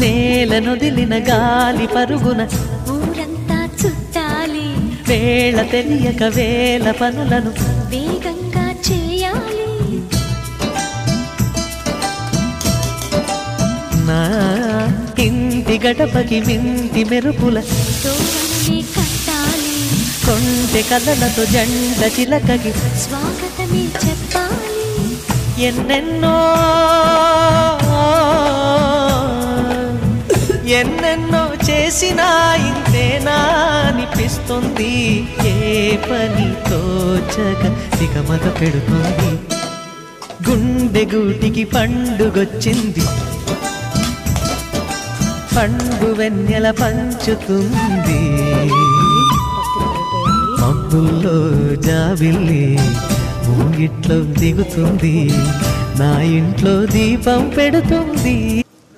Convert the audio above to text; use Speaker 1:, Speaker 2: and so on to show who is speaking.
Speaker 1: నేలనొదిలిన గాలి పరుగున
Speaker 2: ఊరంతా చుట్టాలి,
Speaker 1: వేళ తెలియక వేల పనులను
Speaker 2: వేగంగా చేయాలి.
Speaker 1: నా ఇంటి గడపకి మింటి మెరుపుల
Speaker 2: తోరణమే కట్టాలి,
Speaker 1: కొంటె కథలతో జంట చిలకకి
Speaker 2: స్వాగతమే చెప్పాలి.
Speaker 1: ఎన్నెన్నో ఎన్నెన్నో చేసినా ఇంతేనా అనిపిస్తుంది. ఏ పని తోచక దిగమగ పెడుతుంది. గుండె గూటికి పండుగొచ్చింది, పండు వెన్నెల పంచుతుంది. మబ్బుల్లో జాబిల్లి మూగిట్లో దిగుతుంది, నా ఇంట్లో దీపం పెడుతుంది.